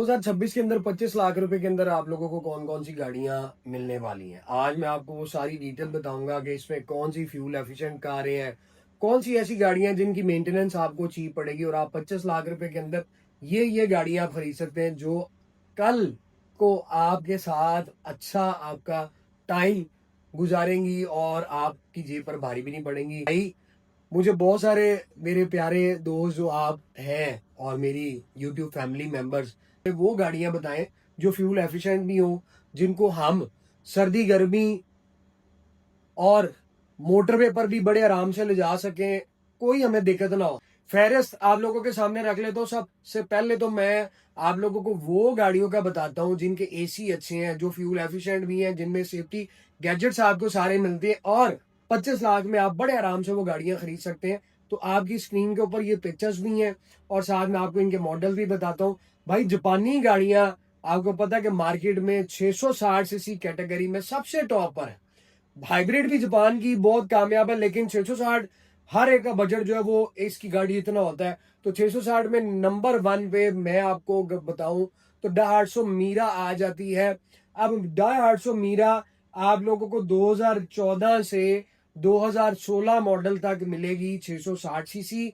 2026 के अंदर 25 लाख रुपए के अंदर आप लोगों को कौन कौन सी गाड़ियां मिलने वाली हैं। आज मैं आपको वो सारी डिटेल बताऊंगा कि इसमें कौन सी फ्यूल एफिशिएंट कारें हैं, कौन सी ऐसी गाड़ियां जिनकी मेंटेनेंस आपको चीप पड़ेगी और आप 25 लाख रुपए के अंदर ये गाड़ियां आप खरीद सकते हैं जो कल को आपके साथ अच्छा आपका टाइम गुजारेंगी और आपकी जेब पर भारी भी नहीं पड़ेंगी। भाई, मुझे बहुत सारे मेरे प्यारे दोस्त जो आप हैं और मेरी यूट्यूब फैमिली मेंबर्स, वो गाड़ियां बताएं जो फ्यूल एफिशिएंट भी हो, जिनको हम सर्दी गर्मी और मोटरवे पर भी बड़े आराम से ले जा सकें, कोई हमें दिक्कत ना हो। फेरिस्त आप लोगों के सामने रख लेता हूँ। सबसे पहले तो मैं आप लोगों को वो गाड़ियों का बताता हूँ जिनके एसी अच्छे हैं, जो फ्यूल एफिशिएंट भी हैं, जिनमें सेफ्टी गैजेट्स आपको सारे मिलते हैं और 25 लाख में आप बड़े आराम से वो गाड़ियां खरीद सकते हैं। तो आपकी स्क्रीन के ऊपर ये पिक्चर्स भी हैं और साथ में आपको इनके मॉडल भी बताता हूँ। भाई, जापानी गाड़ियां आपको पता है कि मार्केट में 660 सीसी कैटेगरी में सबसे टॉप पर है। हाइब्रिड भी जापान की बहुत कामयाब है, लेकिन 660 हर एक का बजट जो है वो इसकी गाड़ी इतना होता है। तो 660 में नंबर वन पे मैं आपको बताऊं तो डाहार्सो मीरा आ जाती है। अब डाहार्सो मीरा आप लोगों को 2014 से 2016 मॉडल तक मिलेगी 660 सीसी।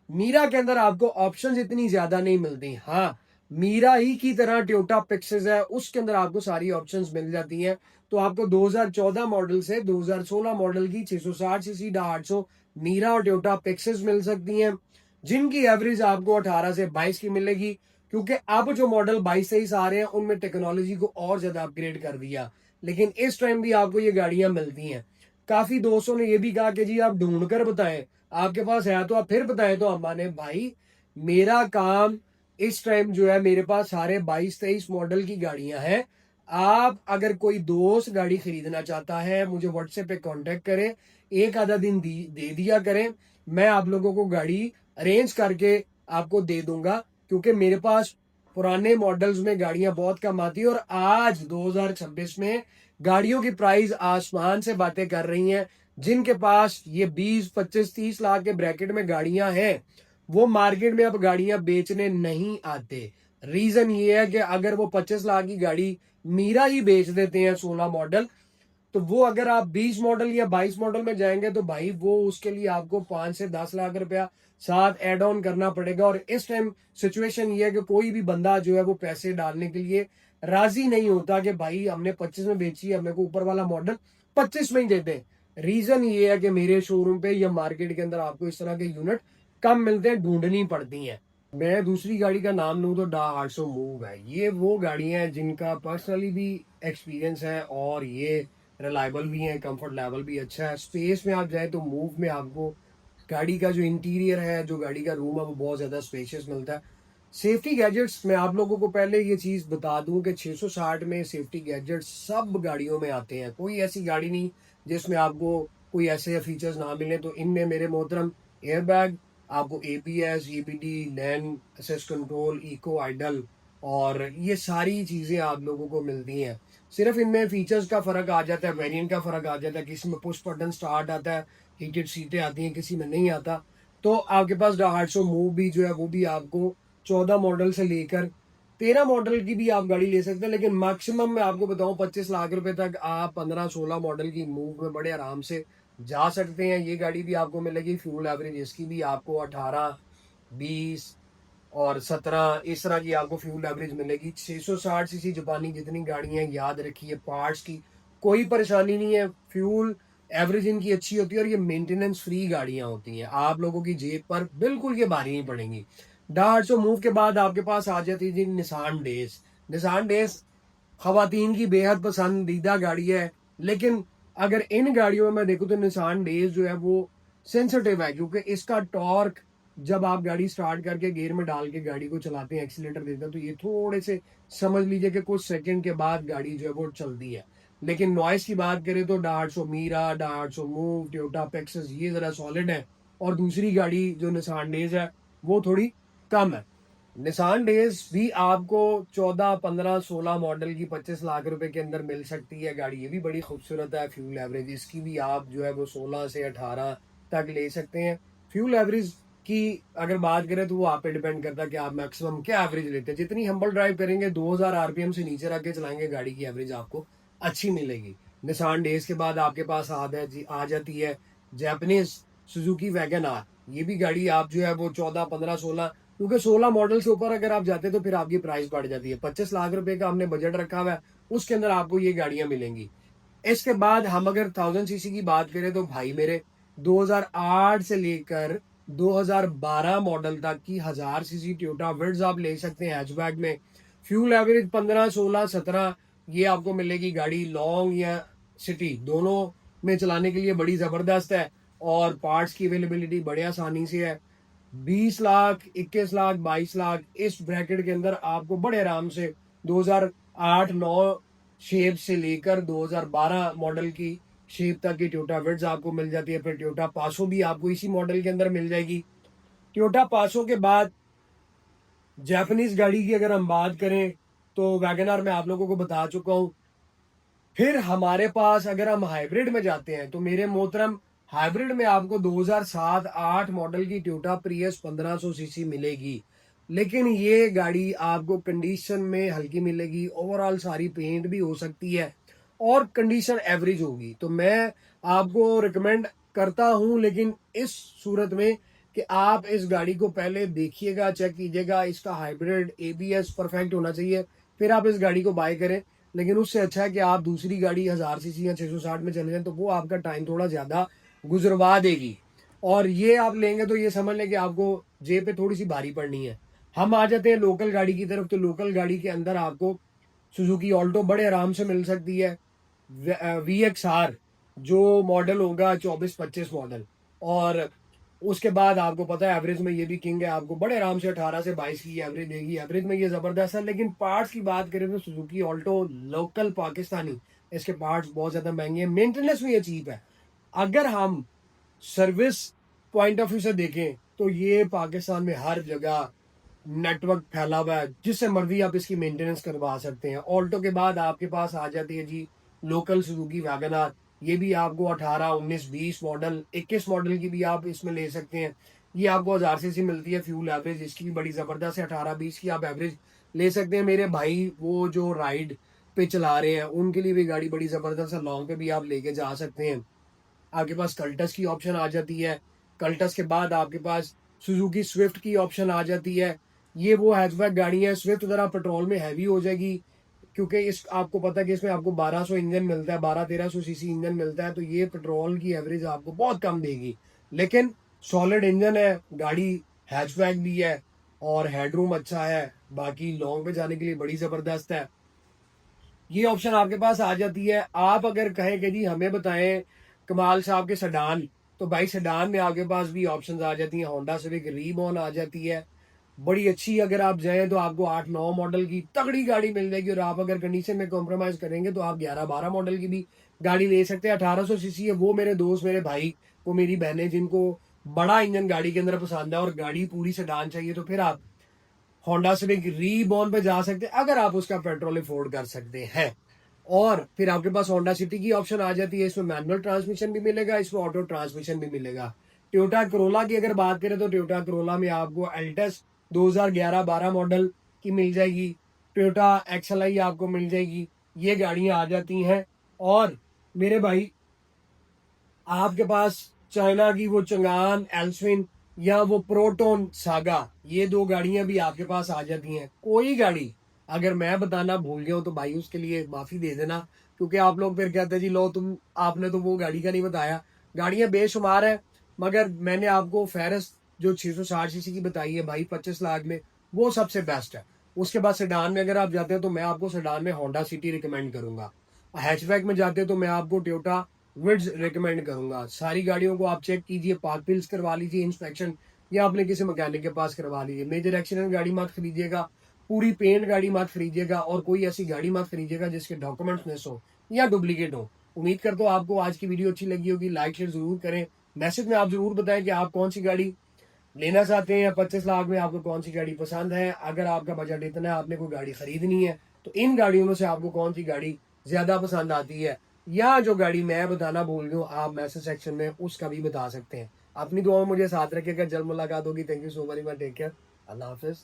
मीरा के अंदर आपको ऑप्शंस इतनी ज्यादा नहीं मिलती। हाँ, मीरा ही की तरह टोयोटा पिक्सेस है, उसके अंदर आपको सारी ऑप्शंस मिल जाती हैं। तो आपको 2014 मॉडल से 2016 मॉडल की 660 सीसी डार्टसो मीरा और टोयोटा पिक्सेस मिल सकती हैं, जिनकी एवरेज आपको 18 से 22 की मिलेगी। क्योंकि अब जो मॉडल 22-23 आ रहे हैं उनमें टेक्नोलॉजी को और ज्यादा अपग्रेड कर दिया, लेकिन इस टाइम भी आपको ये गाड़ियां मिलती हैं। काफी दोस्तों ने ये भी कहा कि जी आप ढूंढ कर बताएं, आपके पास है तो आप फिर बताएं। तो अम्मा भाई, मेरा काम इस टाइम जो है, मेरे पास सारे 22-23 मॉडल की गाड़ियां हैं। आप अगर कोई दोस्त गाड़ी खरीदना चाहता है, मुझे व्हाट्सएप पे कांटेक्ट करें, एक आधा दिन दे दिया करें, मैं आप लोगों को गाड़ी अरेंज करके आपको दे दूंगा। क्योंकि मेरे पास पुराने मॉडल्स में गाड़ियां बहुत कम आती है और आज 2026 में गाड़ियों की प्राइस आसमान से बातें कर रही हैं। जिनके पास ये 20, 25, 30 लाख के ब्रैकेट में गाड़ियां हैं, वो मार्केट में अब गाड़ियां बेचने नहीं आते। रीजन ये है कि अगर वो 25 लाख की गाड़ी मीरा ही बेच देते हैं 16 मॉडल, तो वो अगर आप 20 मॉडल या 22 मॉडल में जाएंगे तो भाई वो उसके लिए आपको 5 से 10 लाख रुपया साथ एड ऑन करना पड़ेगा। और इस टाइम सिचुएशन ये है कि कोई भी बंदा जो है वो पैसे डालने के लिए राजी नहीं होता कि भाई हमने 25 में बेची है, हमें को ऊपर वाला मॉडल 25 में ही दे दें। रीजन ये है कि मेरे शोरूम पे या मार्केट के अंदर आपको इस तरह के यूनिट कम मिलते हैं, ढूंढनी पड़ती हैं। मैं दूसरी गाड़ी का नाम लूं तो डार्सो मूव है। ये वो गाड़ियां हैं जिनका पर्सनली भी एक्सपीरियंस है और ये रिलायबल भी है, कंफर्ट लेवल भी अच्छा है। स्पेस में आप जाए तो मूव में आपको गाड़ी का जो इंटीरियर है, जो गाड़ी का रूम है, वो बहुत ज्यादा स्पेशियस मिलता है। सेफ्टी गैजेट्स, मैं आप लोगों को पहले ये चीज बता दूं कि 660 में सेफ्टी गैजेट्स सब गाड़ियों में आते हैं। कोई ऐसी गाड़ी नहीं जिसमें आपको कोई ऐसे फीचर्स ना मिले। तो इनमें मेरे मोहतरम एयरबैग, आपको एबीएस, ईबीडी, लैन असिस्ट कंट्रोल, इको आइडल और ये सारी चीजें आप लोगों को मिलती हैं। सिर्फ इनमें फीचर्स का फर्क आ जाता है, वेरिएंट का फर्क आ जाता है। किसी में पुश बटन स्टार्ट आता है, हीटेड सीटें आती हैं, किसी में नहीं आता। तो आपके पास डार्सो मूव भी जो है वो भी आपको 14 मॉडल से लेकर 13 मॉडल की भी आप गाड़ी ले सकते हैं। लेकिन मैक्सिमम मैं आपको बताऊं 25 लाख रुपए तक आप 15-16 मॉडल की मूव में बड़े आराम से जा सकते हैं। ये गाड़ी भी आपको मिलेगी। फ्यूल एवरेज इसकी भी आपको 18, 20 और 17 इस तरह की आपको फ्यूल एवरेज मिलेगी। 660 सीसी जापानी जितनी गाड़ियां, याद रखिए पार्ट्स की कोई परेशानी नहीं है। फ्यूल एवरेज इनकी अच्छी होती है और ये मेंटेनेंस फ्री गाड़ियां होती हैं। आप लोगों की जेब पर बिल्कुल ये भारी नहीं पड़ेंगी। डार्सो मूव के बाद आपके पास आ जाती थी निसान डेज। निसान डेज खवातीन की बेहद पसंदीदा गाड़ी है। लेकिन अगर इन गाड़ियों में मैं देखूं तो निसान डेज जो है वो सेंसिटिव है, क्योंकि इसका टॉर्क जब आप गाड़ी स्टार्ट करके गियर में डाल के गाड़ी को चलाते हैं, एक्सीलेटर देते हैं, तो ये थोड़े से समझ लीजिए कि कुछ सेकंड के बाद गाड़ी जो है वो चलती है। लेकिन नॉइस की बात करें तो डार्सो मीरा, डार्सो मूव, टोयोटा पेक्सस ये जरा सॉलिड है। और दूसरी गाड़ी जो निसान डेज है वो थोड़ी कम है। निसान डेज भी आपको 14, 15, 16 मॉडल की 25 लाख रुपए के अंदर मिल सकती है गाड़ी। ये भी बड़ी खूबसूरत है। फ्यूल एवरेज इसकी भी आप जो है वो 16 से 18 तक ले सकते हैं। फ्यूल एवरेज कि अगर बात करें तो वो आप पे डिपेंड करता है कि आप मैक्सिमम क्या एवरेज लेते हैं। जितनी हम्बल ड्राइव करेंगे 2000 आरपीएम से नीचे रख के चलाएंगे, गाड़ी की एवरेज आपको अच्छी मिलेगी। निसान डेज के बाद आपके पास आ जाती है जापानीज सुजुकी वैगन आर। ये भी गाड़ी आप जो है वो 14 15 16, क्योंकि 16 मॉडल से ऊपर अगर आप जाते हैं तो फिर आपकी प्राइस बढ़ जाती है। 25 लाख रुपए का हमने बजट रखा हुआ है, उसके अंदर आपको ये गाड़ियां मिलेंगी। इसके बाद हम अगर 1000 सीसी की बात करें तो भाई मेरे 2008 से लेकर 2012 मॉडल तक की 1000 सीसी टोयोटा विड्स आप ले सकते हैं हैचबैक में। फ्यूल एवरेज 15 16 17 ये आपको मिलेगी। गाड़ी लॉन्ग या सिटी दोनों में चलाने के लिए बड़ी जबरदस्त है, और पार्ट्स की अवेलेबिलिटी बड़े आसानी से है। 20 लाख 21 लाख 22 लाख इस ब्रैकेट के अंदर आपको बड़े आराम से 2008-9 शेप से लेकर 2012 मॉडल की शेप तक की टोयोटा विड्स आपको मिल जाती है। फिर टोयोटा पासो भी आपको इसी मॉडल के अंदर मिल जाएगी। टोयोटा पासो के बाद जापानीज गाड़ी की अगर हम बात करें तो वैगनआर मैं आप लोगों को बता चुका हूं। फिर हमारे पास अगर हम हाइब्रिड में जाते हैं तो मेरे मोहतरम हाइब्रिड में आपको 2007-8 मॉडल की टोयोटा प्रियस 1500 सीसी मिलेगी। लेकिन ये गाड़ी आपको कंडीशन में हल्की मिलेगी, ओवरऑल सारी पेंट भी हो सकती है और कंडीशन एवरेज होगी। तो मैं आपको रिकमेंड करता हूं, लेकिन इस सूरत में कि आप इस गाड़ी को पहले देखिएगा, चेक कीजिएगा, इसका हाइब्रिड एबीएस परफेक्ट होना चाहिए, फिर आप इस गाड़ी को बाय करें। लेकिन उससे अच्छा है कि आप दूसरी गाड़ी 1000 सीसी या 660 में चले जाएं, तो वो आपका टाइम थोड़ा ज्यादा गुजरवा देगी। और ये आप लेंगे तो ये समझ लें कि आपको जेब पे थोड़ी सी भारी पड़नी है। हम आ जाते हैं लोकल गाड़ी की तरफ। तो लोकल गाड़ी के अंदर आपको सुजुकी ऑल्टो बड़े आराम से मिल सकती है। VXR जो मॉडल होगा 24-25 मॉडल, और उसके बाद आपको पता है एवरेज में ये भी किंग है, आपको बड़े आराम से 18 से 22 की एवरेज देगी। एवरेज में ये जबरदस्त है। लेकिन पार्ट्स की बात करें तो सुजुकी ऑल्टो लोकल पाकिस्तानी, इसके पार्ट्स बहुत ज्यादा महंगे हैं, मेंटेनेंस भी ये चीप है। अगर हम सर्विस पॉइंट ऑफ व्यू से देखें तो ये पाकिस्तान में हर जगह नेटवर्क फैला हुआ है, जिससे मर्जी आप इसकी मेंटेनेंस करवा सकते हैं। ऑल्टो के बाद आपके पास आ जाती है जी लोकल सुजुकी वैगनआर। ये भी आपको 18 19 20 मॉडल 21 मॉडल की भी आप इसमें ले सकते हैं। ये आपको 1000 सीसी मिलती है। फ्यूल एवरेज इसकी भी बड़ी जबरदस्त है, 18-20 की आप एवरेज ले सकते हैं। मेरे भाई वो जो राइड पे चला रहे हैं उनके लिए भी गाड़ी बड़ी जबरदस्त है, लॉन्ग पे भी आप लेके जा सकते हैं। आपके पास कल्टस की ऑप्शन आ जाती है। कल्टस के बाद आपके पास सुजुकी स्विफ्ट की ऑप्शन आ जाती है। ये वो हैचबैक गाड़ी है। स्विफ्ट जरा पेट्रोल में हैवी हो जाएगी, क्योंकि इस आपको पता है कि इसमें आपको 1200 इंजन मिलता है, 12-1300 सीसी इंजन मिलता है, तो ये पेट्रोल की एवरेज आपको बहुत कम देगी। लेकिन सॉलिड इंजन है, गाड़ी हैचबैक भी है और हेडरूम अच्छा है, बाकी लॉन्ग पे जाने के लिए बड़ी जबरदस्त है। ये ऑप्शन आपके पास आ जाती है। आप अगर कहें कि जी हमें बताएं कमाल साहब के सेडान, तो भाई सेडान में आपके पास भी ऑप्शंस आ जाती हैं। होंडा सिविक रीबॉर्न आ जाती है, बड़ी अच्छी। अगर आप जाएं तो आपको 8-9 मॉडल की तगड़ी गाड़ी मिल जाएगी, और आप अगर कंडीशन में कॉम्प्रोमाइज करेंगे तो आप 11-12 मॉडल की भी गाड़ी ले सकते हैं। 1800 सीसी है। वो मेरे दोस्त, मेरे भाई, वो मेरी बहनें जिनको बड़ा इंजन गाड़ी के अंदर पसंद है और गाड़ी पूरी सेडान चाहिए, तो फिर आप होंडा सिविक रीबॉर्न पे जा सकते हैं, अगर आप उसका पेट्रोल अफोर्ड कर सकते हैं। और फिर आपके पास होंडा सिटी की ऑप्शन आ जाती है। इसमें मैनुअल ट्रांसमिशन भी मिलेगा, इसमें ऑटो ट्रांसमिशन भी मिलेगा। टोयोटा करोला की अगर बात करें तो टोयोटा करोला में आपको एल्टस 2011-12 मॉडल की मिल जाएगी। टोयोटा XLI आपको मिल जाएगी। ये गाड़ियां आ जाती हैं। और मेरे भाई आपके पास चाइना की वो चंगान एल्सविन या वो प्रोटोन सागा, ये दो गाड़ियां भी आपके पास आ जाती हैं। कोई गाड़ी अगर मैं बताना भूल गया हूं तो भाई उसके लिए माफी दे देना, क्योंकि आप लोग फिर कहते हैं जी लो तुम आपने तो वो गाड़ी का नहीं बताया। गाड़ियां बेशुमार है, मगर मैंने आपको फेरस जो 660 सीसी की बताई है भाई 25 लाख में, वो सबसे बेस्ट है। उसके बाद सेडान में अगर आप जाते हैं तो मैं आपको सेडान में होंडा सिटी रिकमेंड करूंगा। हैचबैक में जाते हैं तो मैं आपको टोयोटा विड्स रिकमेंड करूंगा। सारी गाड़ियों को आप चेक कीजिए, पार्क पिल्स करवा लीजिए इंस्पेक्शन, या अपने किसी मैकेनिक के पास करवा लीजिए। मेजर एक्सीडेंट गाड़ी मत खरीदिएगा, पूरी पेंट गाड़ी मत खरीदिएगा, और कोई ऐसी गाड़ी मत खरीदिएगा जिसके डॉक्यूमेंट्स मिस हो या डुप्लीकेट हो। उम्मीद करता हूँ आपको आज की वीडियो अच्छी लगी होगी। लाइक शेयर जरूर करें। मैसेज में आप जरूर बताएं कि आप कौन सी गाड़ी लेना चाहते हैं, या 25 लाख में आपको कौन सी गाड़ी पसंद है। अगर आपका बजट इतना है, आपने कोई गाड़ी खरीदनी है, तो इन गाड़ियों में से आपको कौन सी गाड़ी ज्यादा पसंद आती है, या जो गाड़ी मैं बताना भूल गया हूं, आप मैसेज सेक्शन में उसका भी बता सकते हैं। अपनी दुआ में मुझे साथ रखिएगा, जल्द मुलाकात होगी। Thank you so very much, take care, अल्लाह हाफिज।